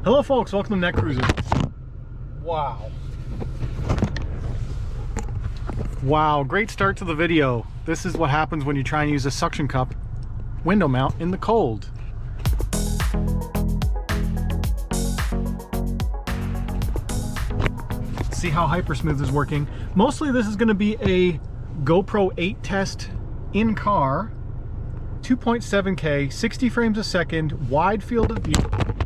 Hello folks, welcome to Netcruzer. Wow. Wow, great start to the video. This is what happens when you try and use a suction cup window mount in the cold. See how Hypersmooth is working. Mostly this is going to be a GoPro 8 test in car, 2.7K, 60 frames a second, wide field of view.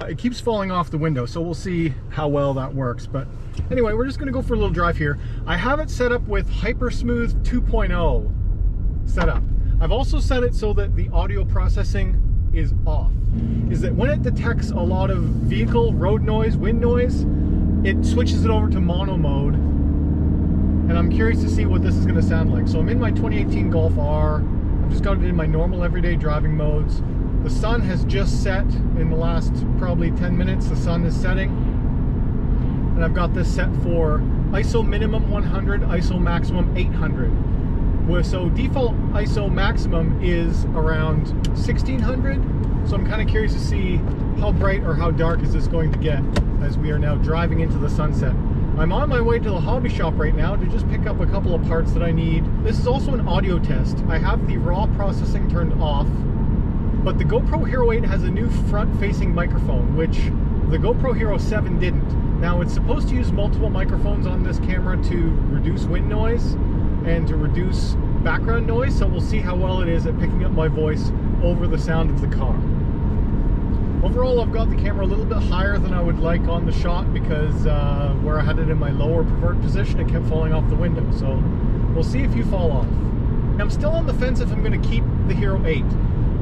It keeps falling off the window, so we'll see how well that works. But anyway, we're just going to go for a little drive here. I have it set up with Hypersmooth 2.0 set up. I've also set it so that the audio processing is off. Is that when it detects a lot of vehicle, road noise, wind noise, it switches it over to mono mode. And I'm curious to see what this is going to sound like. So I'm in my 2018 Golf R. I've just got it in my normal everyday driving modes. The sun has just set in the last probably 10 minutes. The sun is setting. And I've got this set for ISO minimum 100, ISO maximum 800. So default ISO maximum is around 1600. So I'm kind of curious to see how bright or how dark is this going to get as we are now driving into the sunset. I'm on my way to the hobby shop right now to just pick up a couple of parts that I need. This is also an audio test. I have the raw processing turned off, but the GoPro Hero 8 has a new front-facing microphone, which the GoPro Hero 7 didn't. Now it's supposed to use multiple microphones on this camera to reduce wind noise and to reduce background noise, so we'll see how well it is at picking up my voice over the sound of the car. Overall, I've got the camera a little bit higher than I would like on the shot because where I had it in my lower preferred position, it kept falling off the window. So we'll see if you fall off. I'm still on the fence if I'm going to keep the Hero 8.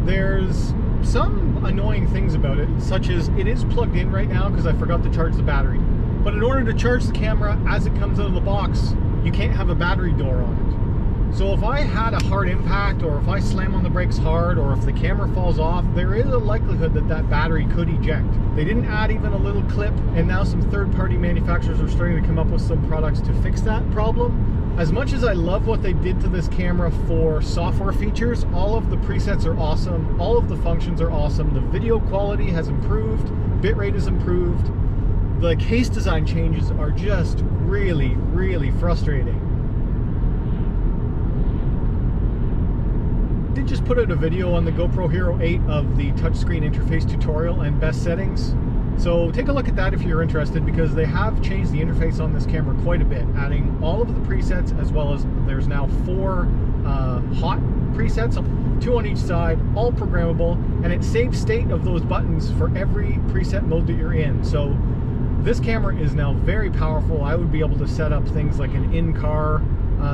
There's some annoying things about it, such as it is plugged in right now because I forgot to charge the battery. But in order to charge the camera as it comes out of the box, you can't have a battery door on it. So if I had a hard impact, or if I slam on the brakes hard, or if the camera falls off, there is a likelihood that that battery could eject. They didn't add even a little clip, and now some third-party manufacturers are starting to come up with some products to fix that problem. As much as I love what they did to this camera for software features, all of the presets are awesome, all of the functions are awesome, the video quality has improved, bitrate is improved. The case design changes are just really, really frustrating. I did just put out a video on the GoPro Hero 8 of the touchscreen interface tutorial and best settings. So take a look at that if you're interested, because they have changed the interface on this camera quite a bit, adding all of the presets, as well as there's now 4 hot presets, 2 on each side, all programmable, and it saves state of those buttons for every preset mode that you're in. So this camera is now very powerful. I would be able to set up things like an in-car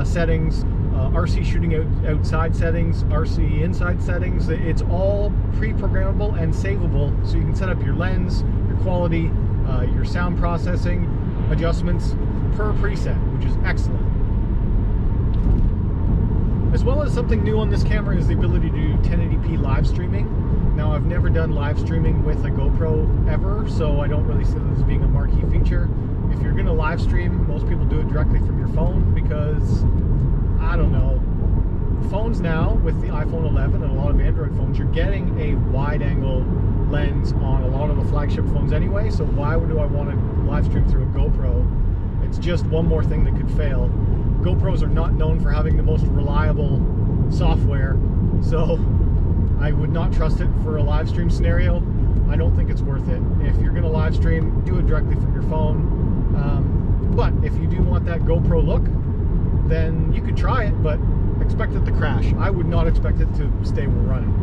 settings, RC shooting outside settings, RC inside settings. It's all pre-programmable and savable, so you can set up your lens, your quality, your sound processing adjustments per preset, which is excellent. As well as something new on this camera is the ability to do 1080p live streaming. Now, I've never done live streaming with a GoPro ever, so I don't really see this as being a marquee feature. If you're going to live stream, most people do it directly from your phone because, I don't know, phones now with the iPhone 11 and a lot of Android phones, you're getting a wide angle lens on a lot of the flagship phones anyway, so why do I want to live stream through a GoPro? It's just one more thing that could fail. GoPros are not known for having the most reliable software, so I would not trust it for a live stream scenario. I don't think it's worth it. If you're going to live stream, do it directly from your phone. But if you do want that GoPro look, then you could try it, but expect it to crash. I would not expect it to stay running.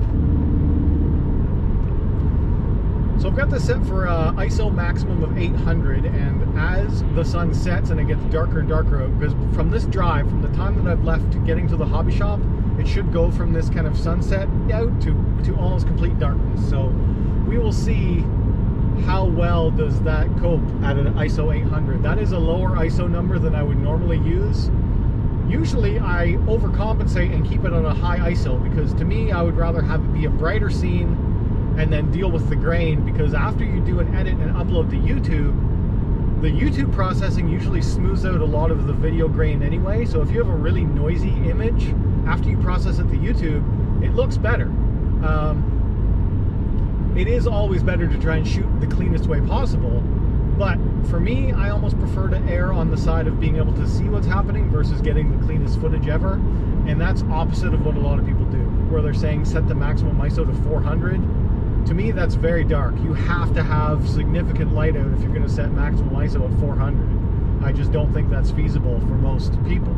So I've got this set for ISO maximum of 800, and as the sun sets and it gets darker and darker, because from this drive, from the time that I've left to getting to the hobby shop, it should go from this kind of sunset out to almost complete darkness. So we will see how well does that cope at an ISO 800. That is a lower ISO number than I would normally use. Usually I overcompensate and keep it on a high ISO, because to me I would rather have it be a brighter scene and then deal with the grain, because after you do an edit and upload to YouTube, the YouTube processing usually smooths out a lot of the video grain anyway. So if you have a really noisy image, after you process it to YouTube, it looks better. it is always better to try and shoot the cleanest way possible. But for me, I almost prefer to err on the side of being able to see what's happening versus getting the cleanest footage ever. And that's opposite of what a lot of people do, where they're saying set the maximum ISO to 400. To me, that's very dark. You have to have significant light out if you're going to set maximum ISO at 400. I just don't think that's feasible for most people.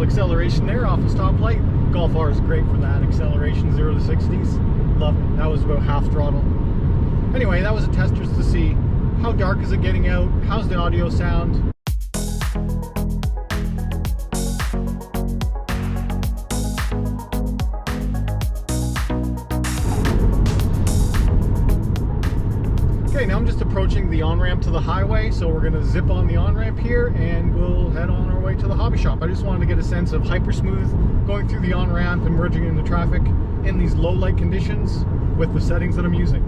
Acceleration there off the stoplight. Golf R is great for that. Acceleration 0 to 60s. Love it. That was about half throttle. Anyway, that was a test just to see how dark is it getting out, how's the audio sound. Okay, now I'm just approaching the on-ramp to the highway, so we're going to zip on the on-ramp here and we'll head on our way to the hobby shop. I just wanted to get a sense of Hypersmooth going through the on-ramp and merging into traffic in these low light conditions with the settings that I'm using.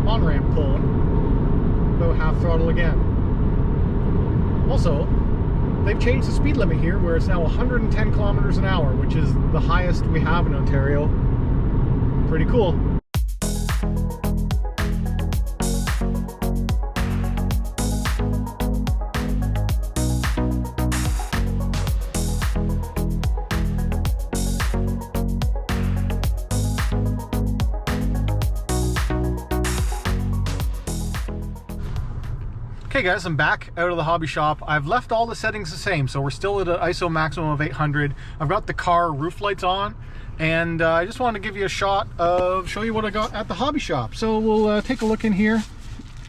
On-ramp pulling, about half throttle again. Also, they've changed the speed limit here where it's now 110 kilometers an hour, which is the highest we have in Ontario. Pretty cool. Okay guys, I'm back out of the hobby shop. I've left all the settings the same, so we're still at an ISO maximum of 800. I've got the car roof lights on, and I just wanted to give you a shot of, show you what I got at the hobby shop. So we'll take a look in here.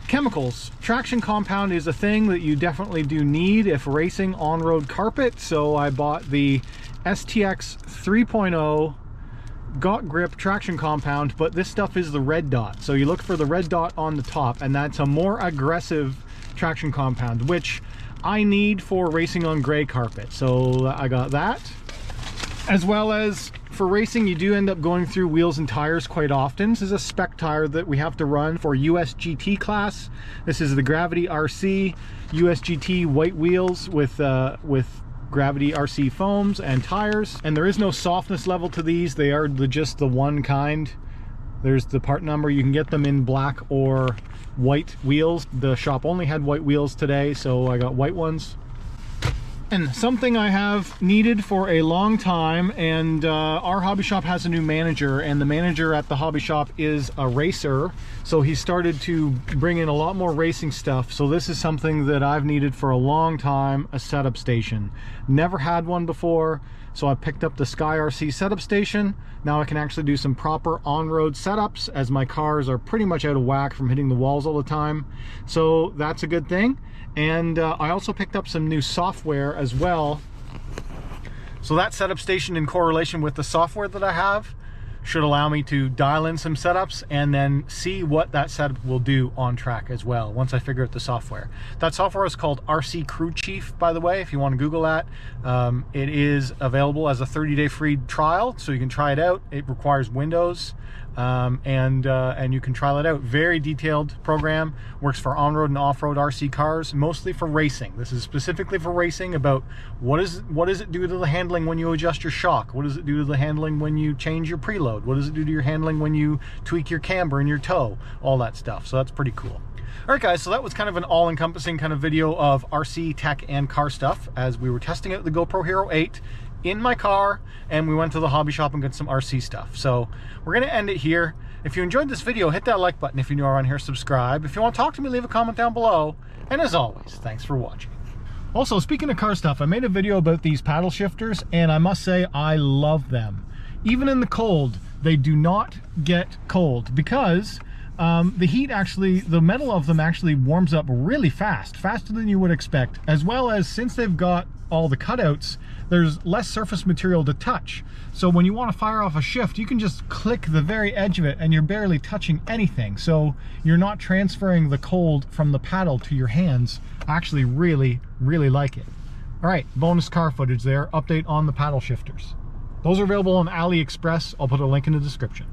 Chemicals. Traction compound is a thing that you definitely do need if racing on-road carpet, so I bought the STX 3.0 Got Grip traction compound, but this stuff is the red dot. So you look for the red dot on the top, and that's a more aggressive traction compound, which I need for racing on gray carpet. So I got that. As well as for racing, you do end up going through wheels and tires quite often. This is a spec tire that we have to run for US GT class. This is the Gravity RC US GT white wheels with Gravity RC foams and tires, and there is no softness level to these. They are just the one kind. There's the part number. You can get them in black or white wheels. The shop only had white wheels today, so I got white ones. And something I have needed for a long time, and our hobby shop has a new manager, and the manager at the hobby shop is a racer, so he started to bring in a lot more racing stuff. So this is something that I've needed for a long time, a setup station. Never had one before, so I picked up the Sky RC setup station. Now I can actually do some proper on-road setups, as my cars are pretty much out of whack from hitting the walls all the time. So that's a good thing. And I also picked up some new software as well. So that setup station, in correlation with the software that I have, should allow me to dial in some setups and then see what that setup will do on track as well once I figure out the software. That software is called RC Crew Chief, by the way, if you want to Google that. It is available as a 30-day free trial, so you can try it out. It requires Windows, and you can trial it out. Very detailed program, works for on-road and off-road RC cars, mostly for racing. This is specifically for racing, about what does it do to the handling when you adjust your shock? What does it do to the handling when you change your preload? What does it do to your handling when you tweak your camber and your toe? All that stuff. So that's pretty cool. All right guys, so that was kind of an all-encompassing kind of video of RC tech and car stuff as we were testing out the GoPro Hero 8 in my car, and we went to the hobby shop and got some RC stuff. So we're going to end it here. If you enjoyed this video, hit that like button. If you're new around here, subscribe. If you want to talk to me, leave a comment down below. And as always, thanks for watching. Also, speaking of car stuff, I made a video about these paddle shifters, and I must say I love them. Even in the cold, they do not get cold, because the heat actually, the metal of them actually warms up really fast, faster than you would expect, as well as, since they've got all the cutouts, there's less surface material to touch. So when you want to fire off a shift, you can just click the very edge of it and you're barely touching anything. So you're not transferring the cold from the paddle to your hands. I actually really like it. All right, bonus car footage there, update on the paddle shifters. Those are available on AliExpress. I'll put a link in the description.